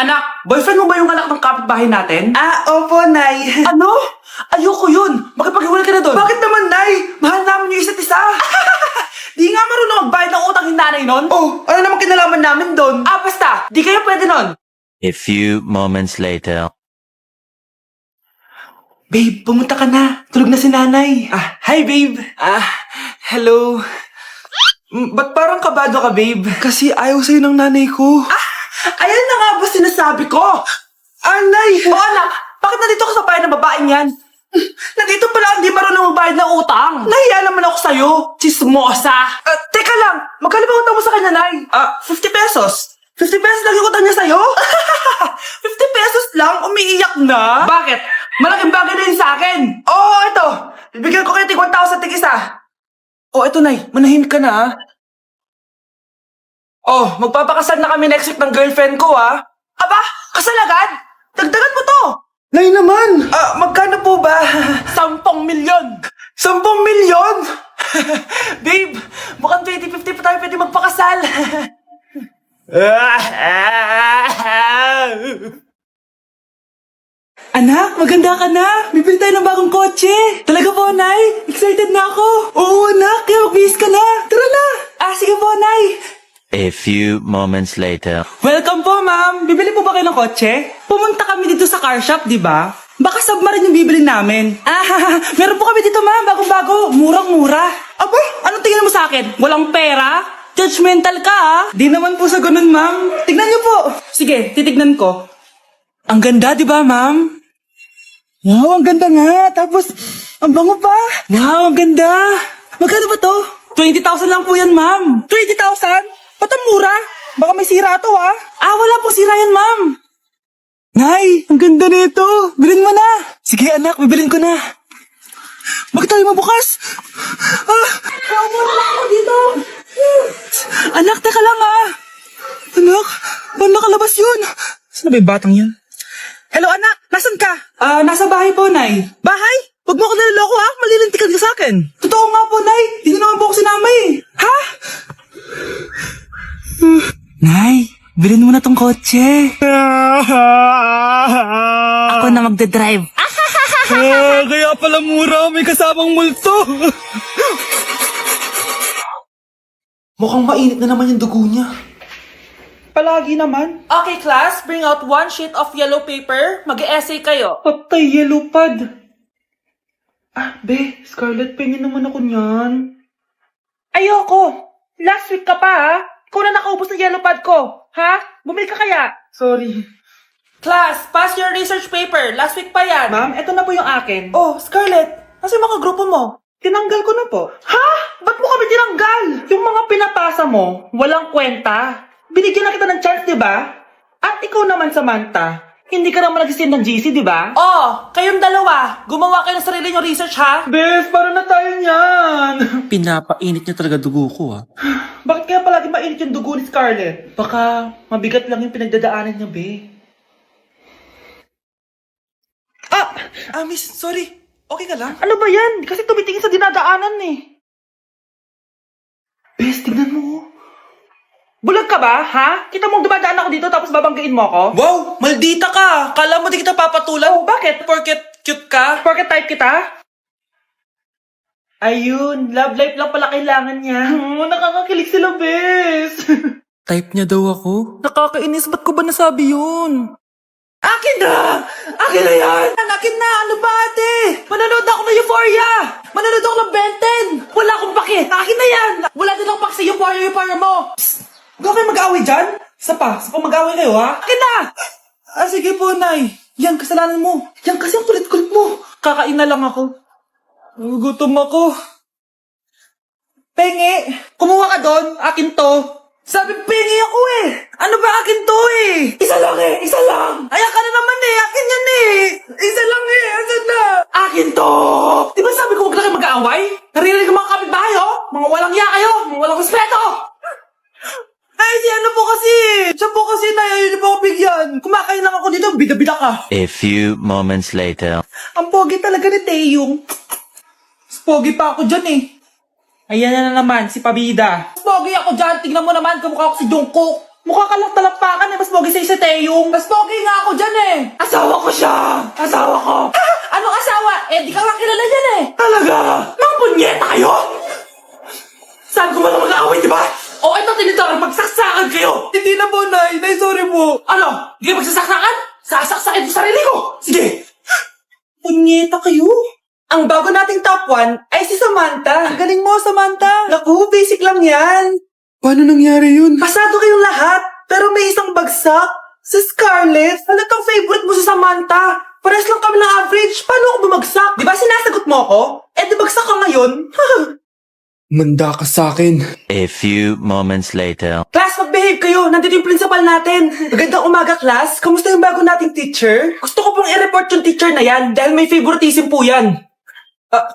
Anak, boyfriend mo ba yung anak ng kapitbahay natin? Opo, Nay. Ano? Ayoko yun. Makipaghiwalay ka na doon. Bakit naman, Nay? Mahal namin yung isa't isa. Di nga marunong magbayad ng utang yung nanay nun? Oh, ano naman kinalaman namin doon? Basta. Di kayo pwede nun. A few moments later. Babe, pumunta ka na. Tulog na si Nanay. Hi, babe. Hello. Ba't parang kabado ka, babe? Kasi ayaw sa'yo ng nanay ko. Ayan na nga ba sinasabi ko? Nay! O anak, bakit nandito ka sa bahay ng babaeng yan? Nandito pala hindi marunong magbayad ng utang. Nahiya naman ako sa'yo, chismosa. Teka lang, magkano ba utang mo sa kanya, Nay? 50 pesos. 50 pesos lang yung utang niya sa'yo? 50 pesos lang? Umiiyak na? Bakit? Malaking bagay na yun sa akin. Ito. Bibigyan ko kayo tig 1,000 tig isa. Ito, Nay. Manahimik ka na, magpapakasal na kami next week ng girlfriend ko, Aba, kasal agad? Dagdagan mo to. Nay naman! Magkano po ba? 10 milyon. 10 milyon? Babe, mukhang 2050 pa tayo pwede magpakasal. Anak, maganda ka na. Bibili tayo ng bagong kotse. Talaga po, Nay? Excited na ako. Oo, anak. Kaya magbihis ka na. Tara na. Sige po, Nay. A few moments later. Welcome po, ma'am. Bibili po ba kayo ng kotse? Pumunta kami dito sa car shop, di ba? Baka submarine yung bibili namin. Meron po kami dito, ma'am. Bagong-bago. Murang-mura. Aba, anong tingin mo sa akin? Walang pera? Judgmental ka, Di naman po sa ganun, ma'am. Tignan niyo po. Sige, titignan ko. Ang ganda, di ba, ma'am? Wow, ang ganda nga. Tapos, ang bango pa. Wow, ang ganda. Magkano ba to? 20,000 lang po yan, ma'am. 20,000? Ba't ang mura? Baka may sira to, wala pong sira yan, ma'am. Nay, ang ganda nito. Bilhin mo na. Sige, anak, bibilin ko na. Bakit tayo mabukas? Mura lang ako dito. Anak, teka lang, Anak, paano nakalabas yun? Saan na ba yung batang yun? Hello, anak. Nasaan ka? Nasa bahay po, Nay. Bahay? Huwag mo ako naliloko, Malilintikan ka sa akin. Totoo nga po, Nay. Hindi naman po ako sinama, Ha? Nay, bilhin mo na tong kotse. Ako na magdadrive. Kaya pala mura. May kasamang multo. Mukhang mainit na naman yung dugo niya. Palagi naman. Okay, class, bring out 1 sheet of yellow paper. Mag-essay kayo. Patay, yellow pad. Scarlett, pengen naman ako niyan. Ayoko. Last week ka pa, Ikaw na nakaubos ng yellow pad ko. Bumili ka kaya? Sorry. Class, pass your research paper. Last week pa yan. Ma'am, eto na po yung akin. Scarlett, nasa yung mga grupo mo? Tinanggal ko na po. Ba't mo kami tinanggal? Yung mga pinapasa mo, walang kwenta. Binigyan na kita ng chance, di ba? At ikaw naman, Samantha, hindi ka naman nag-send ng GC, di ba? Kayong dalawa. Gumawa kayo ng sarili niyong research, Bes, para na tayo niyan. Pinapainit niya talaga dugo ko, Bakit kaya palagi mainit yung dugo ni Scarlett? Baka mabigat lang yung pinagdadaanan niya, be. Miss, sorry. Okay ka lang? Ano ba yan? Kasi tumitingin sa dinadaanan, Bes, tignan mo. Bulag ka ba, Kita mong dumadaan ako dito tapos babanggain mo ako? Wow, maldita ka. Kala mo di kita papatulan. Bakit? Porket cute ka? Porket type kita? Ayun, love life lang pala kailangan niya. Nakakakilig sila, bes. Type niya daw ako. Nakakainis, ba't ko ba nasabi yun? Akin na! Akin na yan! Akin na! Ano ba, ate? Manonood ako ng Euphoria! Manonood ako ng Ben 10! Wala akong pake! Akin na yan! Wala din akong pake sa Euphoria mo! Psst! Huwag kayo mag-away dyan? Sa mag-away kayo, Akin na! Sige po, Nay. Yan, kasalanan mo. Yan kasi ang kulit-kulit mo. Kakain na lang ako. Gutom ako. Pengi! Kumuha ka doon! Akin to! Sabi, pengi ako Ano ba akin to Isa lang Isa lang! Ayan ka na naman Akin yan Isa lang Asan na? Akin to! Di ba sabi ko huwag na kayo mag-aaway? Naririnig ang mga kapitbahay Mga walang iya kayo! Mga walang respeto! Si ano po kasi? Siya po kasi ayaw niyo po ako bigyan. Kumakain lang ako dito, bida-bida ka. A few moments later. Ang pogi talaga ni Taeyong. Mas pogi pa ako dyan Ayan na naman, si Pabida. Mas pogi ako dyan, tignan mo naman, kamukha ko si Jungkook. Mukha ka lang talapakan eh. Mas pogi sa'yo si Taeyong. Mas pogi nga ako dyan eh. Asawa ko siya. Asawa ko. Anong asawa? Eh, di ka nga kilala dyan eh. Talaga? Mga punyeta kayo? Saan ko ba na mag-aaway, di ba? O ito, Tinidor, magsaksakan kayo. Hindi na po, Nay. Nay, sorry po. Ano? Di ka magsasaksakan? Sasaksakin ko sarili ko. Sige. Punyeta kayo. Ang bago nating top 1 ay si Samantha. Ang galing mo, Samantha. Naku, basic lang yan. Paano nangyari yun? Pasado kayong lahat, pero may isang bagsak. Si Scarlett, halatang favorite mo si Samantha. Pares lang kami ng average. Paano ako bumagsak? Di ba sinasagot mo ako? Eh, di bagsak ka ngayon? Manda ka sa akin. A few moments later. Class, mag-behave kayo. Nandito yung principal natin. Magandang umaga, class. Kamusta yung bago nating teacher? Gusto ko pong i-report yung teacher na yan dahil may favoritism po yan.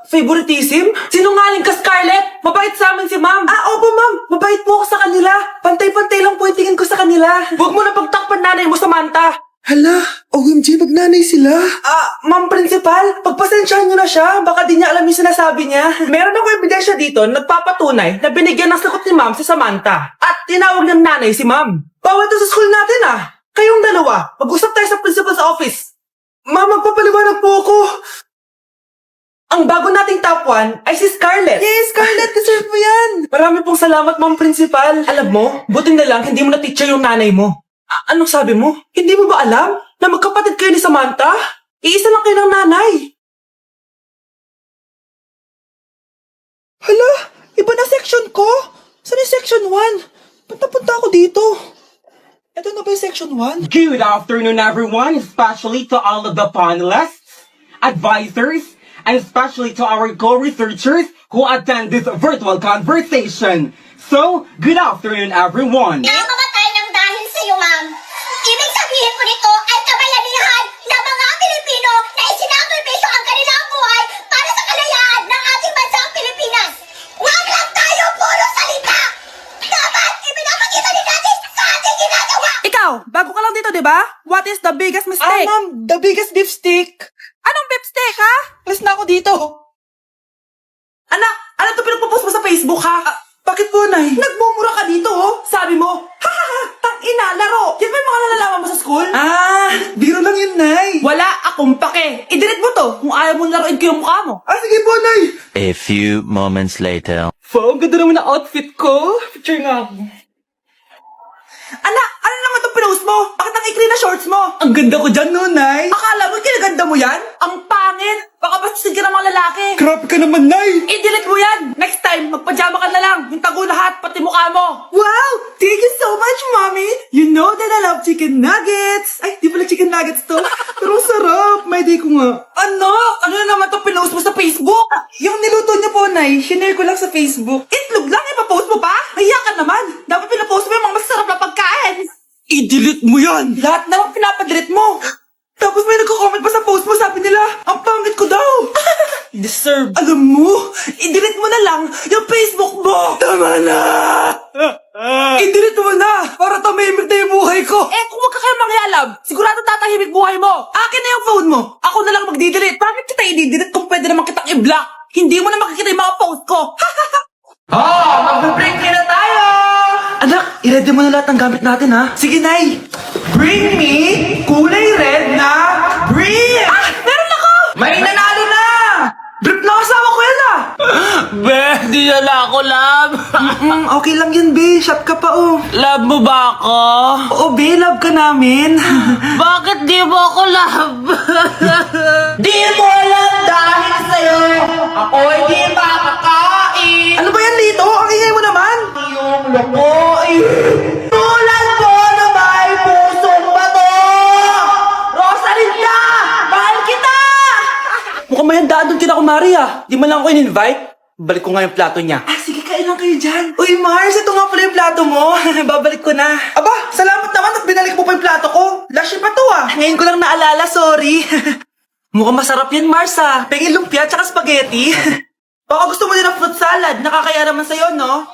Favoritism? Sinungaling ka, Scarlett? Mabait sa amin si ma'am. Opo, ma'am. Mabait po ako sa kanila. Pantay-pantay lang po yung tingin ko sa kanila. Huwag mo na pagtakpan nanay mo, Samantha. Hala, OMG, magnanay sila. Ma'am Principal, pagpasensyahan niyo na siya. Baka di niya alam yung sinasabi niya. Meron ako ebidensya dito na nagpapatunay na binigyan ng sagot ni ma'am si Samantha. At tinawag ng nanay si ma'am. Bawal to sa school natin Kayong dalawa, mag-usap tayo sa principal's office. Ma'am, magpapaliwanag po ako. Ang bago nating top 1 ay si Scarlett. Yes, Scarlett, deserve mo yan. Marami pong salamat, Ma'am Principal. Alam mo, buti na lang hindi mo na-teacher yung nanay mo. Anong sabi mo? Hindi mo ba alam na magkapatid kayo ni Samantha? Iisa lang kayo ng nanay. Hala, iba na section ko. Saan yung section 1? Punta ako dito. Ito na ba yung section 1? Good afternoon, everyone, especially to all of the panelists, advisors, and especially to our co-researchers who attend this virtual conversation. So, good afternoon, everyone. Namamatay ng dahil sa iyo, ma'am. Ibig sabihin ko nito ay kabayanihan ng mga Pilipino na isinakripisyo ang kanilang buhay para sa kalayaan ng ating bansang Pilipinas. Huwag lang tayo puro salita! Dapat ipinapakita din natin sa ating ginagawa! Ikaw, bago ka lang dito, di ba? What is the biggest mistake? Ma'am, the biggest beef stick. Anong beefsteak, ha? Alis na ako dito. Anak, ano to pinagpo-post mo sa Facebook, ha? Bakit po, Nay? Nagmumura ka dito, oh. Sabi mo, tang-ina, laro. Yan ba yung mga nalalaman mo sa school? Biro lang yun, Nay. Wala akong pake. I-delete mo to kung ayaw mo laruin ko yung mukha mo. Sige po, Nay. A few moments later. Ang ganda naman na outfit ko. Picture nga ako. Anak, ano naman itong pinost mo? Bakit ang ikli na shorts mo? Ang ganda ko dyan, no, Nay? Akala mo kinaganda mo yan? Ang pangit. Baka bastusin ka ng mga lalaki. Grabe ka naman, Nay. I-delete mo yan. Next time, magpajama ka na lang. Yung tago lahat, pati mukha mo. Wow! Thank you so much, Mommy! You know that I love chicken nuggets! Ay, di pala chicken nuggets to. Pero sarap! May day ko nga. Ano? Ano na naman itong pinost mo sa Facebook? Yung niluto niya po, Nay, shinare ko lang sa Facebook. Itlog lang, ipapost mo pa? Mahiya ka naman. Dapat pinapost mo yung mga masarap na pagkain. I-delete mo yan. Lahat naman pinapadelete mo. Tapos may nagko-comment pa sa post mo, sabi nila, ang pangit ko daw. Deserve. Alam mo, i-delete mo na lang yung Facebook mo. Tama na! I-delete mo na para tumahimik na yung buhay ko. Eh, kung wag ka kayo mangyalab, sigurado tatahimik buhay mo. Akin na yung phone mo. Ako na lang magdi-delete. Bakit kita i-delete kung pwede naman kitang i-block? Hindi mo na makikita yung mga post ko. Mag-break na tayo! Anak, i-ready mo na lahat ng gamit natin, ha? Sige, Nay. Bring me kulay red na brief! Meron ako! May nanalo na! Brief na kasama ko yan, Be, di na ako, love. Okay lang yan, B. Shot ka pa, oh. Love mo ba ako? Oo, B. Love ka namin. Bakit di mo ako love? Di mo alam dahil sa'yo ako'y di makakain. Ano ba yan, Lito? Ang ingay mo naman. Yung lokoin. Tulad mo na may pusong bato. Rosalinda! Mahal kita! Mukhang may handaan doon kina kumari, Di man lang ako in-invite. Balik ko nga yung plato niya. Sige, kain lang kayo dyan. Uy, Mars, ito nga pala yung plato mo. Babalik ko na. Aba, salamat naman at binalik mo pa yung plato ko. Last year pa to, Ngayon ko lang naalala, sorry. Mukhang masarap yan, Mars, Pengin lumpia tsaka spaghetti. Baka gusto mo din ng fruit salad. Nakakaya naman sa'yo, no?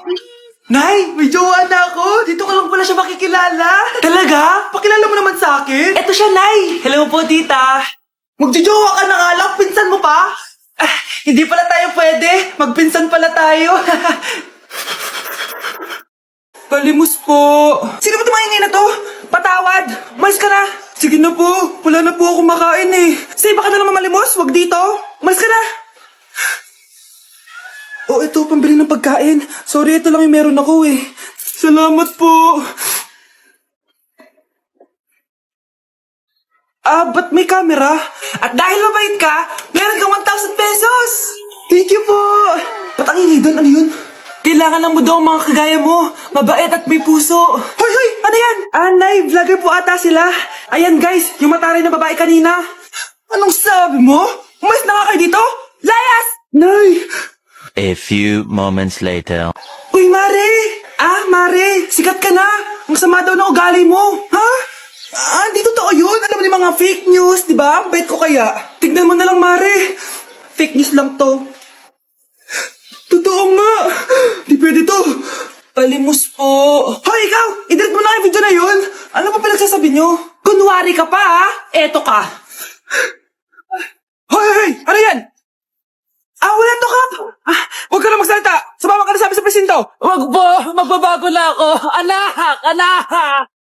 Nay, may jowa na ako. Dito ko lang pala siya makikilala. Talaga? Pakilala mo naman sa akin. Eto siya, Nay. Hello po, tita. Magjojowa ka na nga lang. Pinsan mo pa? Hindi pala tayo pwede. Magpinsan pala tayo. Palimos po. Sino ba tumahingay na to? Patawad. Umalis ka na. Sige na po. Wala na po ako makain eh. Sige, baka na naman malimos. Wag dito. Umalis ka na. Oh, ito, pambili ng pagkain. Sorry, ito lang yung meron ako eh. Salamat po. Ba't may camera? At dahil mabait ka, meron kang 1,000 pesos! Thank you po! Ba't ang ingay doon? Ano yun? Kailangan lang mo daw ang mga kagaya mo. Mabait at may puso. Hoy, hoy! Ano yan? Nay, vlogger po ata sila. Ayan guys, yung mataray na babae kanina. Anong sabi mo? Umalis na nga kayo dito? Layas! Nay! A few moments later. Uy, Mare! Mare, sikat ka na. Ang sama daw ng ugali mo. Ha? Di totoo yun. Alam mo yung mga fake news, di ba? Ang bait ko kaya. Tignan mo na lang, Mare. Fake news lang to. Totoo nga. Di pwede to. Palimos po. Hoy, ikaw! I-delete mo na yung video na yun. Ano pa pinagsasabi nyo? Kunwari ka pa, ha? Eto ka. Hoy, hoy! Ano yan? Wala to, Kap! Huwag ka na magsalita! Sumama ka na sa amin sa presinto! Wag po, magbabago na ako. Anak!